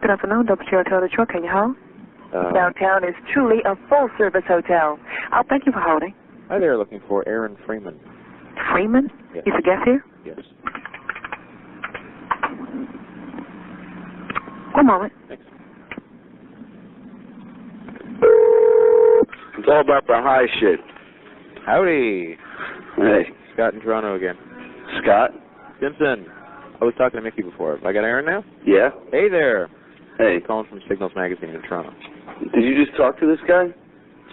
Good afternoon, Dr. Hotel Detroit. Can you hold? Downtown is truly a full-service hotel. I'll thank you for holding. Hi there, looking for Aaron Freeman. Freeman? Yes. He's a guest here? Yes. One moment. Thanks. It's all about the high shit. Howdy. Hey. Scott in Toronto again. Scott? Simpson. I was talking to Mickey before. Have I got Aaron now? Yeah? Hey there. Hey. I'm calling from Cygnals magazine in Toronto. Did you just talk to this guy?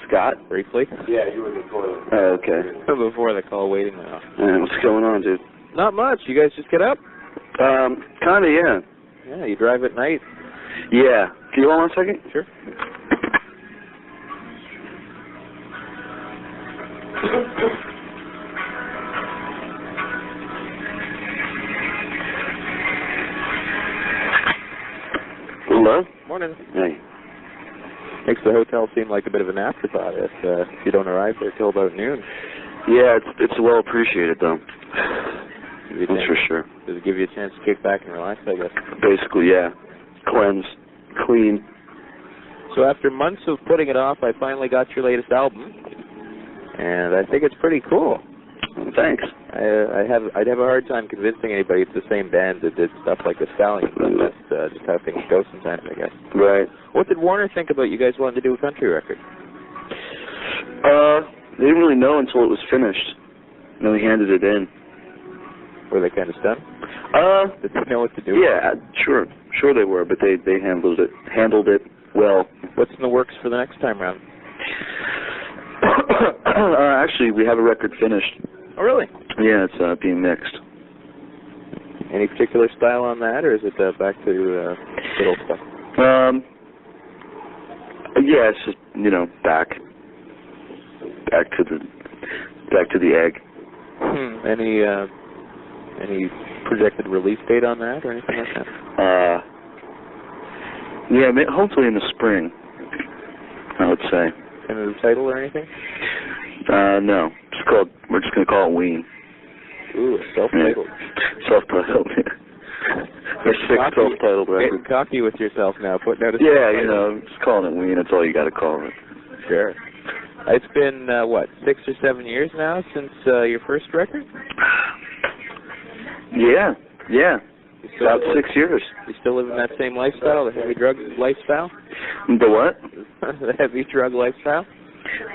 Scott? Briefly? Yeah, you were before. Oh, okay. Before the call waiting went off. What's going on, dude? Not much. You guys just get up? Kinda, yeah. Yeah, you drive at night? Yeah. Can you hold on a second? Sure. Hello? Morning. Hey. Makes the hotel seem like a bit of an afterthought if you don't arrive there till about noon. Yeah, it's well appreciated, though. That's for sure. Does it give you a chance to kick back and relax, I guess? Basically, yeah. Cleanse. Clean. So after months of putting it off, I finally got your latest album, and I think it's pretty cool. Thanks. I'd have a hard time convincing anybody it's the same band that did stuff like The Stallion, but that's just how things go sometimes, I guess. Right. What did Warner think about you guys wanting to do a country record? They didn't really know until it was finished. And then we handed it in. Were they kind of stunned? Did they know what to do? Yeah, sure they were, but they handled it well. What's in the works for the next time round? Actually, we have a record finished. Oh, really? Yeah, it's being mixed. Any particular style on that, or is it back to good old stuff? Yeah, it's just back to the egg. Any projected release date on that, or anything like that? Yeah, hopefully in the spring, I would say. Any of the title or anything? No. We're just going to call it Ween. Ooh, self-titled. Yeah. Self-titled, yeah. There's 6 self-titled records. Getting cocky with yourself now, putting out a just calling it Ween, that's all you got to call it. Sure. It's been, 6 or 7 years now since your first record? Yeah. About 6 years. You still living that same lifestyle, the heavy drug lifestyle? The what? The heavy drug lifestyle?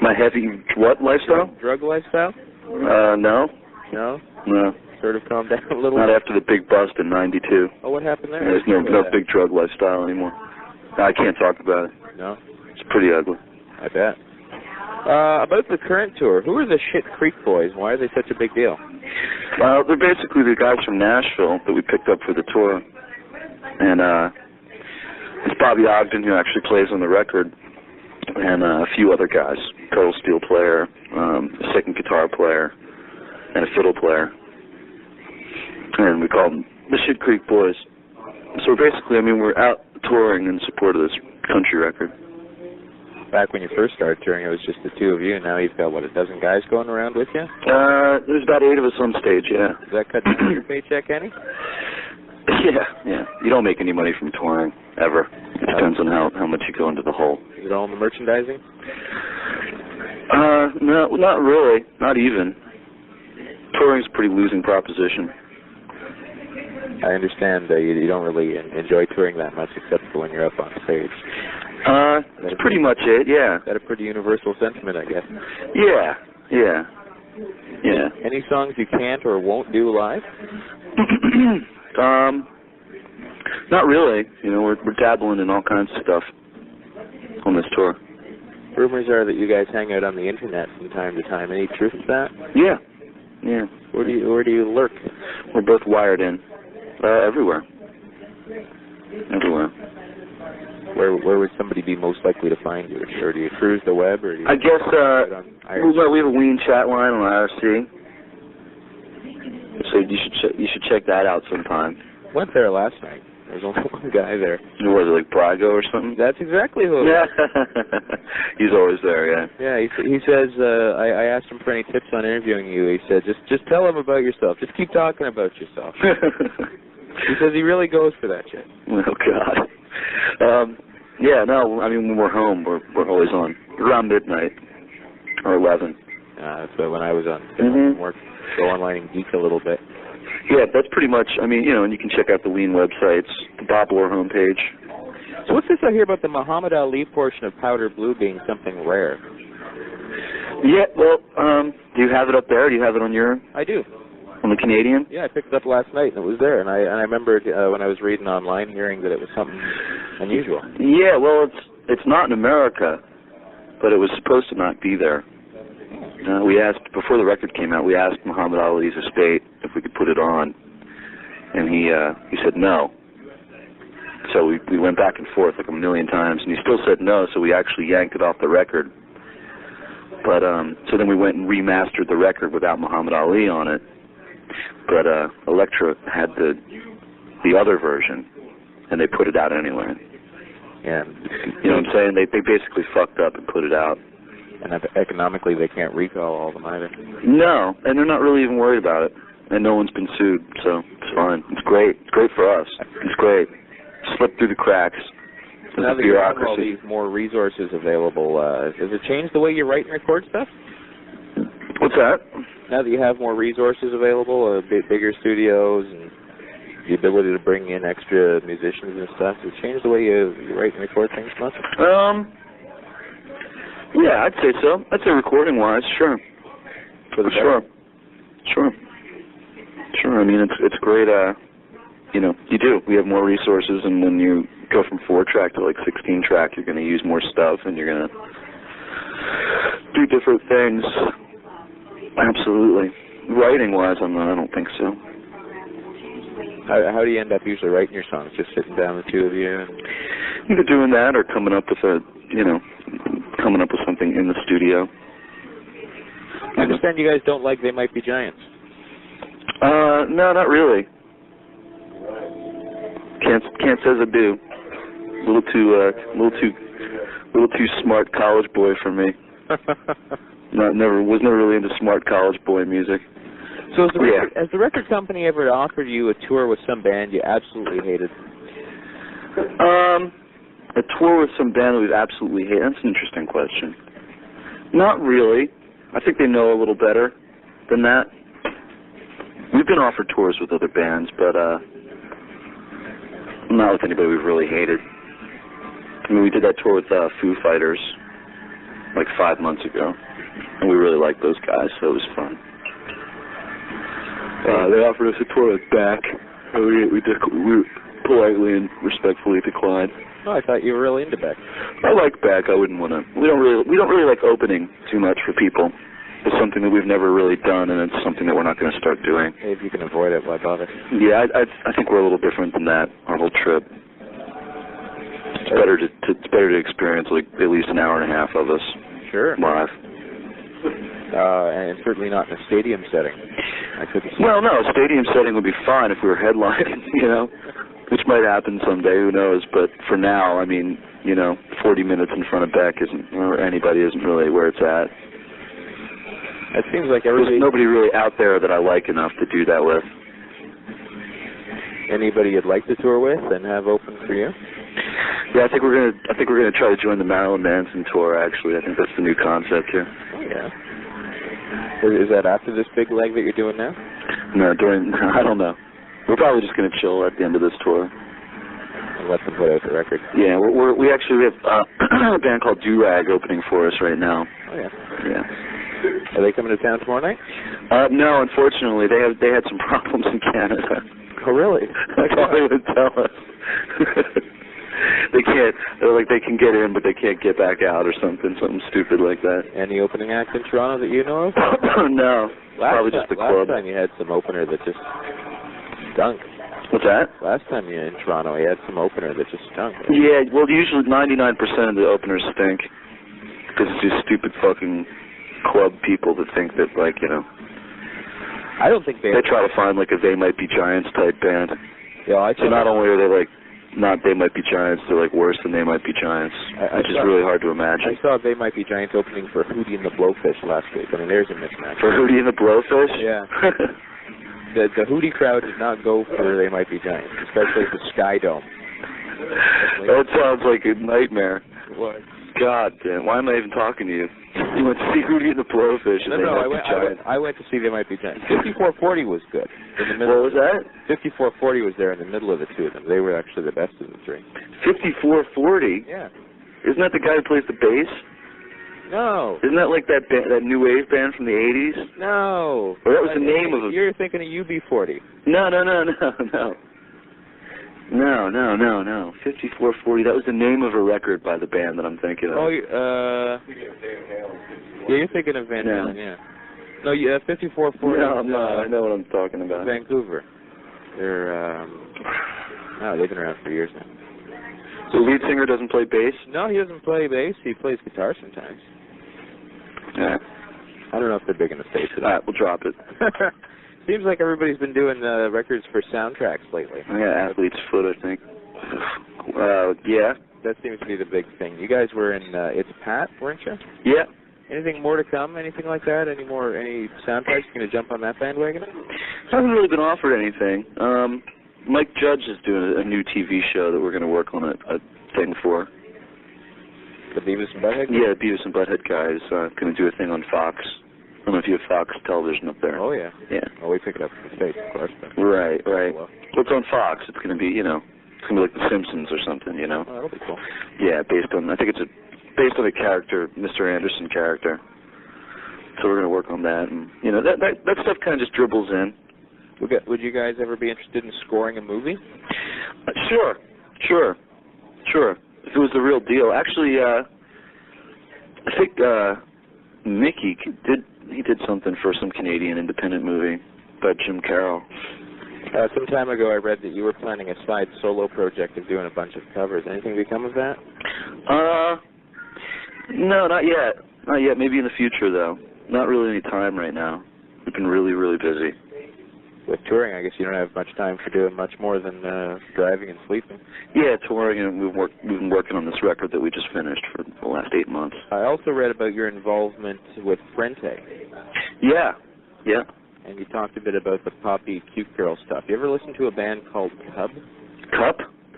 My heavy what lifestyle? Drug lifestyle? No. No? No. Sort of calmed down a little? Not after the big bust in '92. Oh, what happened there? There's no big drug lifestyle anymore. I can't talk about it. No? It's pretty ugly. I bet. About the current tour, who are the Shit Creek Boys? Why are they such a big deal? They're basically the guys from Nashville that we picked up for the tour. And it's Bobby Ogden, who actually plays on the record, and a few other guys, pedal steel player, a second guitar player, and a fiddle player. And we call them the Shit Creek Boys. So basically, we're out touring in support of this country record. Back when you first started touring, it was just the two of you, and now you've got, 12 guys going around with you? There's about 8 of us on stage, yeah. Does that cut down your paycheck any? Yeah. You don't make any money from touring, ever. It depends on how much you go into the hole. Is it all in the merchandising? No, not really. Not even. Touring's a pretty losing proposition. I understand you don't really enjoy touring that much except for when you're up on stage. That's pretty much it, yeah. Is that a pretty universal sentiment, I guess? Yeah. Any songs you can't or won't do live? Not really. We're dabbling in all kinds of stuff on this tour. Rumors are that you guys hang out on the internet from time to time. Any truth to that? Yeah. Where do you lurk? We're both wired in. Everywhere. Where would somebody be most likely to find you? Or do you cruise the web? Or do you I guess we have a Ween chat line on IRC. So you should check that out sometime. Went there last night. There's only one guy there. Was it like Brago or something? That's exactly who it was. He's always there, yeah. Yeah, he says, I asked him for any tips on interviewing you. He said, just tell him about yourself. Just keep talking about yourself. He says he really goes for that shit. Oh, God. Yeah, no, I mean, when we're home, we're always on. Around midnight or 11. So when I was on work, go online and geek a little bit. Yeah, that's pretty much, I mean, you know, and you can check out the Ween websites, the Bob Orr homepage. So what's this I hear about the Muhammad Ali portion of Powder Blue being something rare? Yeah, well, do you have it up there? Do you have it on your... I do. On the Canadian? Yeah, I picked it up last night, and it was there. And I remember when I was reading online, hearing that it was something unusual. Yeah, well, it's not in America, but it was supposed to not be there. We asked, before the record came out, we asked Muhammad Ali's estate if we could put it on, and he said no. So we went back and forth like a million times, and he still said no, so we actually yanked it off the record. But so then we went and remastered the record without Muhammad Ali on it. But Elektra had the other version, and they put it out anyway. Yeah. You know what I'm saying? They basically fucked up and put it out. And economically, they can't recall all of them either. No, and they're not really even worried about it. And no one's been sued, so it's fine. It's great. It's great for us. It's great. Slipped through the cracks. Now that you have all these more resources available, does it change the way you write and record stuff? What's that? Now that you have more resources available, bigger studios, and the ability to bring in extra musicians and stuff, does it change the way you write and record things much? Yeah, I'd say so. I'd say recording-wise, sure. For Sure. I mean, it's great. You know, you do. We have more resources, and when you go from 4-track to like 16-track, you're going to use more stuff, and you're going to do different things. Absolutely. Writing-wise, I don't think so. How do you end up usually writing your songs? Just sitting down, the two of you? And... Either doing that or coming up with something in the studio. I understand you guys don't like They Might Be Giants. No, not really. Can't says I do. A little too smart college boy for me. Was never really into smart college boy music. So has the record company ever offered you a tour with some band you absolutely hated? A tour with some band that we've absolutely hated? That's an interesting question. Not really. I think they know a little better than that. We've been offered tours with other bands, but not with anybody we've really hated. I mean, we did that tour with Foo Fighters like 5 months ago, and we really liked those guys, so it was fun. They offered us a tour with Beck, and we politely and respectfully declined. Oh, I thought you were really into Beck. I like Beck. I wouldn't want to. We don't really like opening too much for people. It's something that we've never really done, and it's something that we're not going to start doing. Hey, if you can avoid it, why bother? Yeah, I think we're a little different than that. Our whole trip. It's better to experience like at least an hour and a half of us. Sure. Live. And certainly not in a stadium setting. Well, no, a stadium setting would be fine if we were headlining, you know, which might happen someday, who knows. But for now, I mean, you know, 40 minutes in front of Beck isn't really where it's at. It seems like everybody... There's nobody really out there that I like enough to do that with. Anybody you'd like to tour with and have open for you? Yeah, I think we're gonna try to join the Marilyn Manson tour. Actually, I think that's the new concept here. Oh yeah. Is that after this big leg that you're doing now? No, I don't know. We're probably just gonna chill at the end of this tour. And let them put out the record. Yeah, we actually have a band called Do-Rag opening for us right now. Oh yeah. Yeah. Are they coming to town tomorrow night? No, unfortunately, they had some problems in Canada. Oh really? That's all they would tell us. They can't. They're like they can get in, but they can't get back out, or something stupid like that. Any opening act in Toronto that you know of? No, probably just the club. Last time you had some opener that just stunk. What's that? Last time you were in Toronto, you had some opener that just stunk. Yeah, well, usually 99% of the openers stink because it's just stupid fucking club people that think that, like, you know. I don't think they try to find like a They Might Be Giants type band. Yeah, so not only are they like not They Might Be Giants, they're like worse than They Might Be Giants, which is really hard to imagine. I saw They Might Be Giants opening for Hootie and the Blowfish last week. I mean, there's a mismatch. For Hootie and the Blowfish? Yeah. The Hootie crowd did not go for They Might Be Giants, especially the Sky Dome. That sounds like a nightmare. What? God damn, why am I even talking to you? You went to see Hootie and the Blowfish and I went to see They Might Be Giants. 5440 was good. In the middle. What was that? 5440 was there in the middle of the two of them. They were actually the best of the three. 5440? Yeah. Isn't that the guy who plays the bass? No. Isn't that like that that new wave band from the 80s? No. Or that was the name of it. You're thinking of UB40. No. 5440. That was the name of a record by the band that I'm thinking of. Oh, yeah, you're thinking of Van Halen, yeah. No, 5440. No, I know what I'm talking about. Vancouver. They're, they've been around for years now. The lead singer doesn't play bass? No, he doesn't play bass. He plays guitar sometimes. Yeah. I don't know if they're big in the States. All right, we'll drop it. Seems like everybody's been doing records for soundtracks lately. Yeah, Athlete's Foot, I think. Yeah. That seems to be the big thing. You guys were in It's Pat, weren't you? Yeah. Anything more to come? Anything like that? Any soundtracks? You going to jump on that bandwagon? Haven't really been offered anything. Mike Judge is doing a new TV show that we're going to work on a thing for. The Beavis and Butthead guy? Yeah, Beavis and Butthead guy is going to do a thing on Fox. I don't know if you have Fox television up there. Oh, yeah. Yeah. Well, we pick it up from the States, of course. But right. Well, it's on Fox. It's going to be, it's going to be like The Simpsons or something, Oh, that'll be cool. Yeah, I think it's based on a character, Mr. Anderson character. So we're going to work on that. And, that stuff kind of just dribbles in. Would you guys ever be interested in scoring a movie? Sure. If it was the real deal. Actually, I think Mickey did something for some Canadian independent movie by Jim Carroll. Some time ago I read that you were planning a side solo project of doing a bunch of covers. Anything become of that? No, not yet. Maybe in the future, though. Not really any time right now. We've been really, really busy. With touring, I guess you don't have much time for doing much more than driving and sleeping. Yeah, touring, and we've been working on this record that we just finished for the last 8 months. I also read about your involvement with Frente. Yeah. And you talked a bit about the poppy cute girl stuff. You ever listen to a band called Cub?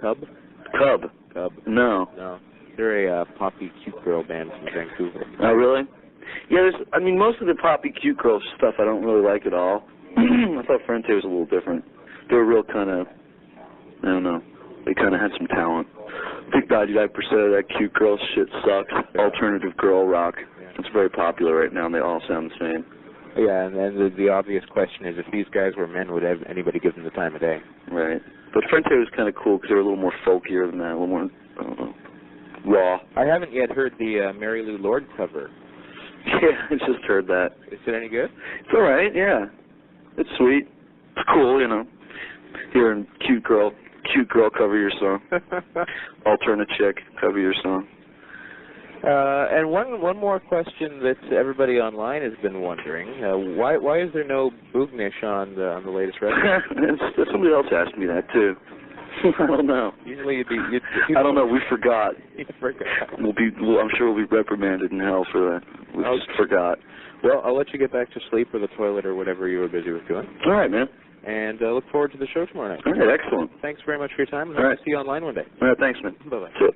Cub? No. They're a poppy cute girl band from Vancouver. Oh, really? Yeah, most of the poppy cute girl stuff I don't really like at all. I thought Frente was a little different. They were real kind of, I don't know, they kind of had some talent. I think 99% of that cute girl shit sucks. Alternative girl rock. It's very popular right now, and they all sound the same. Yeah, and the obvious question is, if these guys were men, would anybody give them the time of day? Right. But Frente was kind of cool because they were a little more folkier than that, a little more, I don't know, raw. I haven't yet heard the Mary Lou Lord cover. Yeah, I just heard that. Is it any good? It's all right, yeah. It's sweet. It's cool, Hearing cute girl cover your song. Alternate chick cover your song. And one more question that everybody online has been wondering: why is there no Boognish on the latest record? Somebody else asked me that too. I don't know. Usually I don't know. We forgot. You forgot. I'm sure we'll be reprimanded in hell for that. We just forgot. Well, I'll let you get back to sleep or the toilet or whatever you were busy with doing. All right, man. And look forward to the show tomorrow night. All right, excellent. Thanks very much for your time. And hope to see you online one day. All right, thanks, man. Bye-bye. See ya.